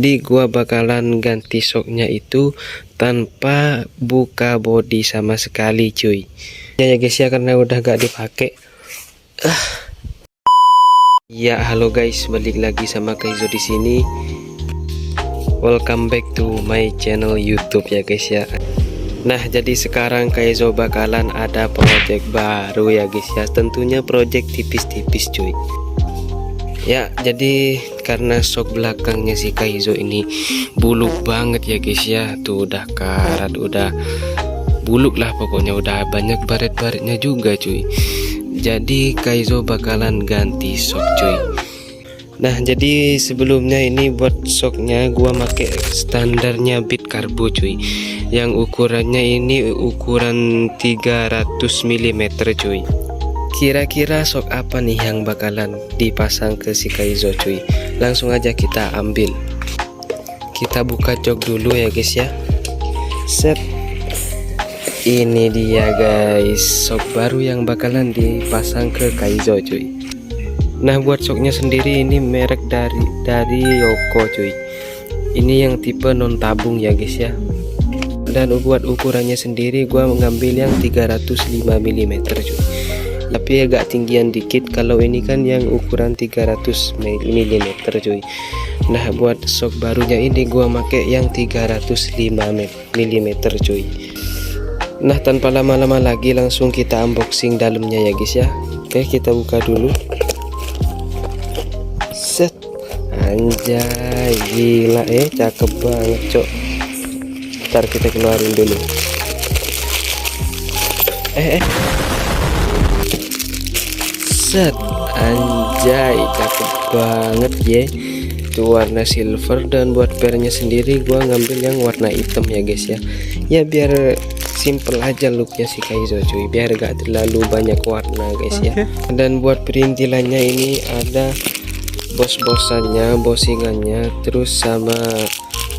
Jadi gua bakalan ganti shocknya itu tanpa buka bodi sama sekali cuy. Ya guys ya, karena udah gak dipakai. Ya halo guys, balik lagi sama Kaizo di sini. Welcome back to my channel YouTube ya guys ya. Nah jadi sekarang Kaizo bakalan ada project baru ya guys ya. Tentunya project tipis-tipis cuy. Ya jadi karena shock belakangnya si Kaizo ini buluk banget ya guys ya. Tuh udah karat, udah buluk lah pokoknya, udah banyak baret-baretnya juga cuy. Jadi Kaizo bakalan ganti shock cuy. Nah jadi sebelumnya ini buat shocknya gua make standarnya bit karbo cuy, yang ukurannya ini ukuran 300 mm cuy. Kira-kira shock apa nih yang bakalan dipasang ke si Kaizo cuy? Langsung aja kita ambil. Kita buka jok dulu ya guys ya. Set. Ini dia guys, shock baru yang bakalan dipasang ke Kaizo cuy. Nah buat shocknya sendiri ini merek dari Yoko cuy. Ini yang tipe non tabung ya guys ya. Dan buat ukurannya sendiri gua mengambil yang 305 mm cuy. Tapi agak tinggian dikit, kalau ini kan yang ukuran 300 mm cuy. Nah buat shock barunya ini gua make yang 305 mm cuy. Nah tanpa lama-lama lagi langsung kita unboxing dalamnya ya guys ya. Oke kita buka dulu. Set. Anjay gila cakep banget cok. Ntar kita keluarin dulu. Set. Anjay cakep banget ya. Itu warna silver, dan buat pernya sendiri gua ngambil yang warna hitam ya guys ya. Ya biar simple aja looknya si Kaizo cuy, biar gak terlalu banyak warna guys ya. Dan buat perintilannya ini ada bos-bosannya, bosingannya, terus sama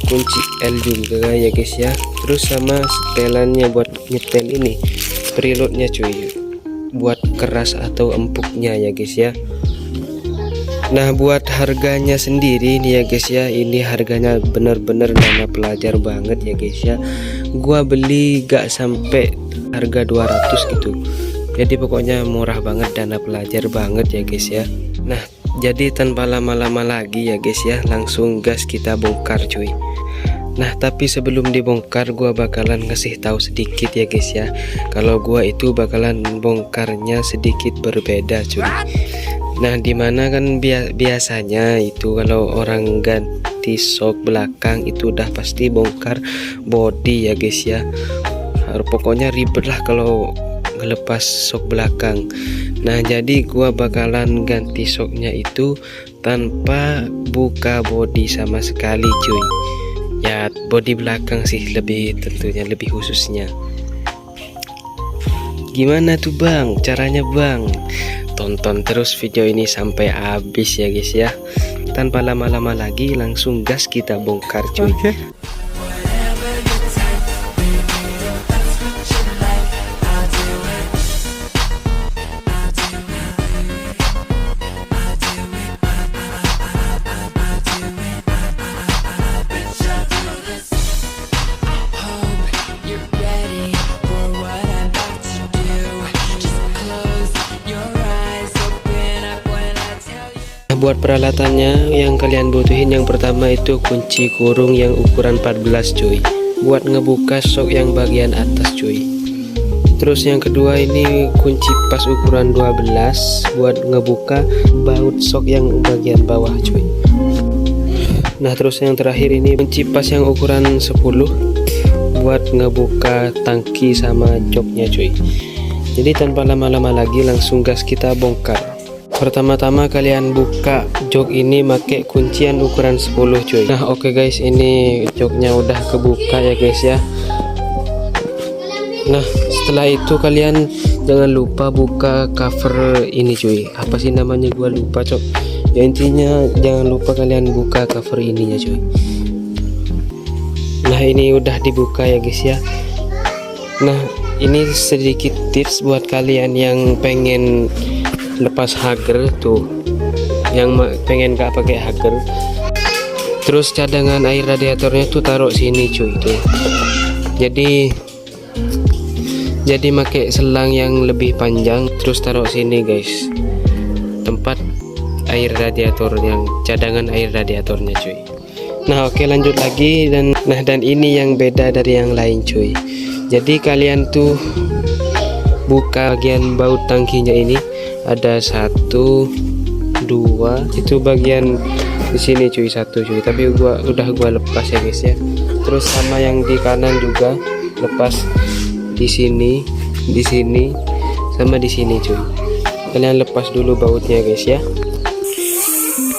kunci L juga ya guys ya. Terus sama setelannya buat nyetel ini, preloadnya cuy, buat keras atau empuknya ya guys ya. Nah buat harganya sendiri nih ya guys ya, ini harganya bener-bener dana pelajar banget ya guys ya. Gua beli gak sampai harga 200 gitu, jadi pokoknya murah banget, dana pelajar banget ya guys ya. Nah jadi tanpa lama-lama lagi ya guys ya, langsung gas kita bongkar cuy. Nah tapi sebelum dibongkar gua bakalan ngasih tahu sedikit ya guys ya, kalau gua itu bakalan bongkarnya sedikit berbeda cuy. Nah dimana kan biasanya itu kalau orang ganti shock belakang itu udah pasti bongkar bodi ya guys ya. Pokoknya ribet lah kalau ngelepas shock belakang. Nah jadi gua bakalan ganti shocknya itu tanpa buka bodi sama sekali cuy. Ya bodi belakang sih tentunya lebih khususnya. Gimana tuh bang caranya bang? Tonton terus video ini sampai habis ya guys ya. Tanpa lama-lama lagi langsung gas kita bongkar cuy. Buat peralatannya yang kalian butuhin, yang pertama itu kunci kurung yang ukuran 14 cuy, buat ngebuka shock yang bagian atas cuy. Terus yang kedua ini kunci pas ukuran 12 buat ngebuka baut shock yang bagian bawah cuy. Nah terus yang terakhir ini kunci pas yang ukuran 10 buat ngebuka tangki sama joknya cuy. Jadi tanpa lama-lama lagi langsung gas kita bongkar. Pertama-tama kalian buka jok ini pakai kuncian ukuran 10 cuy. Nah oke guys, ini joknya udah kebuka ya guys ya. Nah setelah itu kalian jangan lupa buka cover ini cuy. Apa sih namanya gua lupa cok. Ya intinya jangan lupa kalian buka cover ininya cuy. Nah ini udah dibuka ya guys ya. Nah ini sedikit tips buat kalian yang pengen lepas hager tuh, yang pengen gak pakai hager. Terus cadangan air radiatornya tuh taruh sini cuy tuh. Jadi pakai selang yang lebih panjang, terus taruh sini guys, tempat air radiator, yang cadangan air radiatornya cuy. Nah oke, lanjut lagi. Dan ini yang beda dari yang lain cuy. Jadi kalian tuh buka bagian baut tangkinya ini, ada 1, 2, itu bagian di sini cuy, 1 cuy, tapi udah gua lepas ya guys ya. Terus sama yang di kanan juga lepas, di sini, sama di sini cuy. Kalian lepas dulu bautnya guys ya.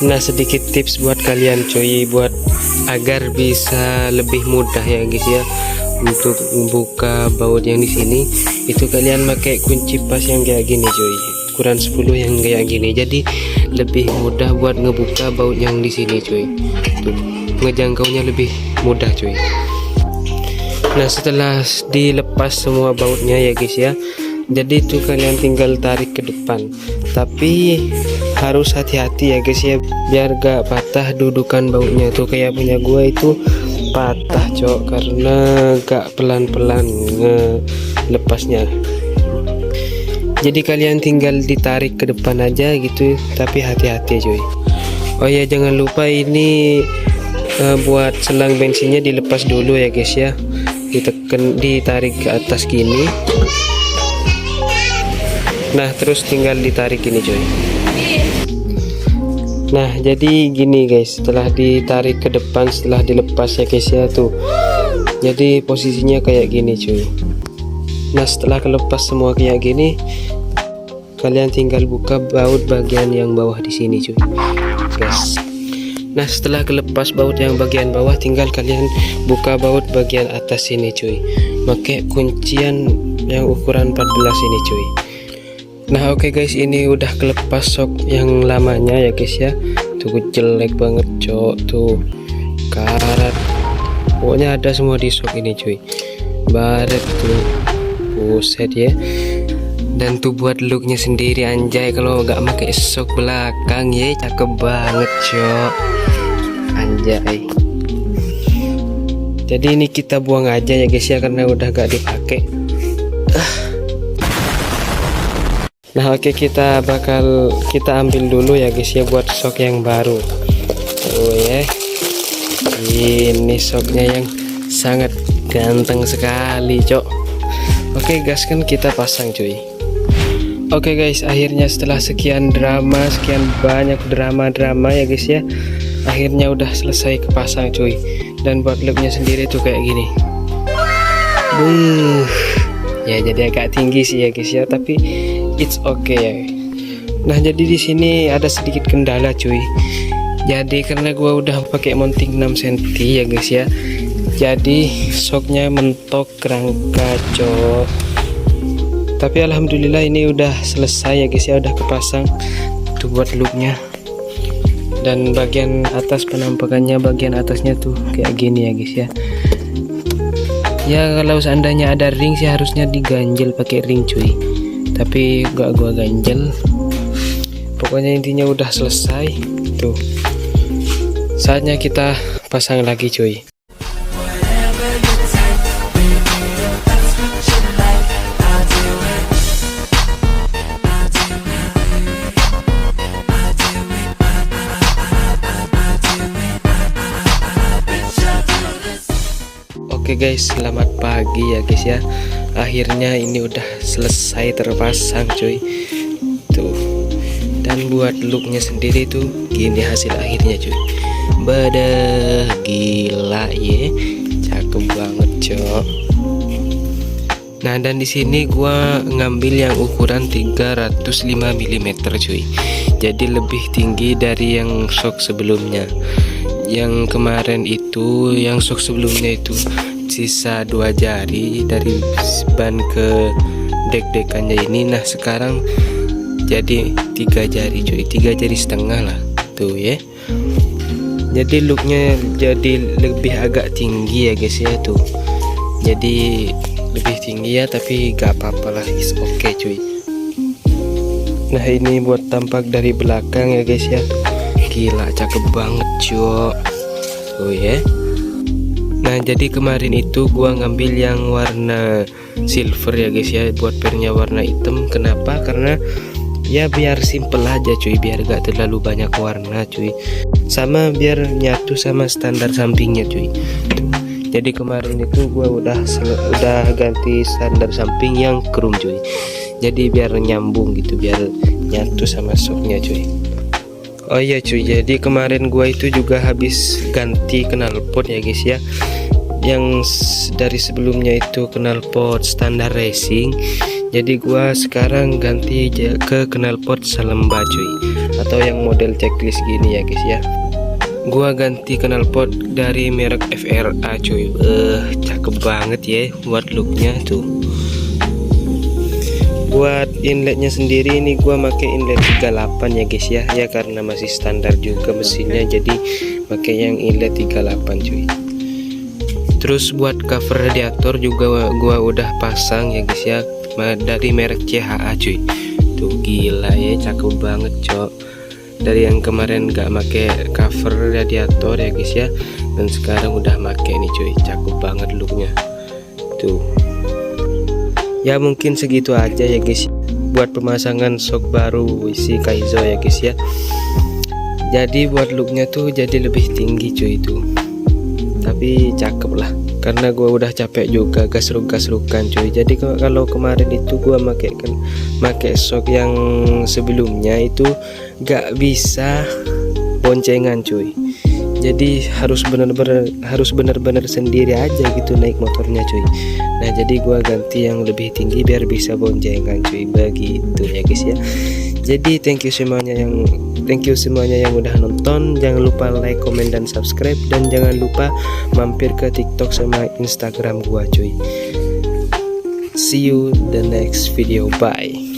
Nah sedikit tips buat kalian cuy, buat agar bisa lebih mudah ya guys ya untuk membuka baut yang di sini. Itu kalian pakai kunci pas yang kayak gini cuy, ukuran 10 yang kayak gini, jadi lebih mudah buat ngebuka baut yang di sini cuy. Tuh, ngejangkaunya lebih mudah cuy. Nah setelah dilepas semua bautnya ya guys ya, jadi itu kalian tinggal tarik ke depan, tapi harus hati-hati ya guys ya, biar gak patah dudukan bautnya. Tuh kayak punya gua itu patah cok, karena gak pelan-pelan ngelepasnya. Jadi kalian tinggal ditarik ke depan aja gitu, tapi hati-hati cuy. Oh ya jangan lupa ini buat selang bensinnya dilepas dulu ya guys ya, ditarik ke atas gini. Nah terus tinggal ditarik gini cuy. Nah jadi gini guys, setelah ditarik ke depan, setelah dilepas ya guys ya tuh, jadi posisinya kayak gini cuy. Nah setelah kelepas semua kayak gini, kalian tinggal buka baut bagian yang bawah di sini cuy guys. Nah setelah kelepas baut yang bagian bawah, tinggal kalian buka baut bagian atas sini cuy, pakai kuncian yang ukuran 14 ini cuy. Nah oke guys, ini udah kelepas sok yang lamanya ya guys ya. Tuh jelek banget cok, tuh karat, pokoknya ada semua di sok ini cuy, baret tuh, buset ya. Dan tuh buat looknya sendiri anjay, kalau nggak pakai sok belakang ya cakep banget cok, anjay. Jadi ini kita buang aja ya guys ya, karena udah gak dipakai. Nah oke, kita ambil dulu ya guys ya buat sok yang baru. Oh ya, ini soknya yang sangat ganteng sekali cok. Oke guys, kan kita pasang cuy. Oke guys, akhirnya setelah sekian banyak drama ya guys ya, akhirnya udah selesai kepasang cuy. Dan buat looknya sendiri tuh kayak gini. Ya jadi agak tinggi sih ya guys ya, tapi it's okay ya. Nah jadi di sini ada sedikit kendala cuy. Jadi karena gua udah pakai mounting 6 cm ya guys ya, jadi soknya mentok kerangka cok. Tapi alhamdulillah ini udah selesai ya guys ya, udah kepasang tuh buat looknya. Dan bagian atas penampakannya, bagian atasnya tuh kayak gini ya guys ya. Ya kalau seandainya ada ring sih harusnya diganjel pakai ring cuy, tapi gak gua ganjel. Pokoknya intinya udah selesai tuh, saatnya kita pasang lagi cuy. Oke guys, selamat pagi ya guys ya. Akhirnya ini udah selesai terpasang cuy. Tuh. Dan buat looknya sendiri tuh gini hasil akhirnya cuy. Badah gila ya. Cakep banget cok. Nah, dan di sini gua ngambil yang ukuran 305 mm cuy. Jadi lebih tinggi dari yang shock sebelumnya. Yang kemarin itu, yang shock sebelumnya itu sisa 2 jari dari ban ke dek-dekannya ini. Nah sekarang jadi 3 jari cuy, 3 jari setengah lah tuh ya. Jadi looknya jadi lebih agak tinggi ya guys ya tuh. Jadi lebih tinggi ya, tapi gak apa-apa lah, is oke cuy. Nah ini buat tampak dari belakang ya guys ya. Gila cakep banget cok. cuy ya. Nah jadi kemarin itu gua ngambil yang warna silver ya guys ya, buat pernya warna hitam. Kenapa? Karena ya biar simple aja cuy, biar gak terlalu banyak warna cuy, sama biar nyatu sama standar sampingnya cuy. Tuh. Jadi kemarin itu gua udah ganti standar samping yang chrome cuy, jadi biar nyambung gitu, biar nyatu sama shocknya cuy. Oh iya cuy, jadi kemarin gua itu juga habis ganti knalpot ya guys ya. Yang dari sebelumnya itu knalpot standar racing, jadi gua sekarang ganti ke knalpot Salemba cuy, atau yang model checklist gini ya guys ya. Gua ganti knalpot dari merek FRA cuy. Cakep banget ya buat looknya tuh. Buat inletnya sendiri ini gua pakai inlet 38 ya guys ya. Ya karena masih standar juga mesinnya, jadi pakai yang inlet 38 cuy. Terus buat cover radiator juga gua udah pasang ya guys ya, dari merek CHA cuy. Tuh gila ya, cakep banget cok. Dari yang kemarin gak make cover radiator ya guys ya, dan sekarang udah make nih cuy. Cakep banget looknya tuh. Ya mungkin segitu aja ya guys buat pemasangan shock baru isi Kaizo ya guys ya. Jadi buat looknya tuh jadi lebih tinggi cuy itu, tapi cakep lah, karena gua udah capek juga gasruk-gasrukan cuy. Jadi kalau kemarin itu gua make shock yang sebelumnya itu gak bisa boncengan cuy, jadi harus bener-bener sendiri aja gitu naik motornya cuy. Nah jadi gua ganti yang lebih tinggi biar bisa boncengan cuy, begitu ya guys ya. Jadi thank you semuanya yang udah nonton. Jangan lupa like, comment, dan subscribe, dan jangan lupa mampir ke TikTok sama Instagram gua cuy. See you the next video, bye.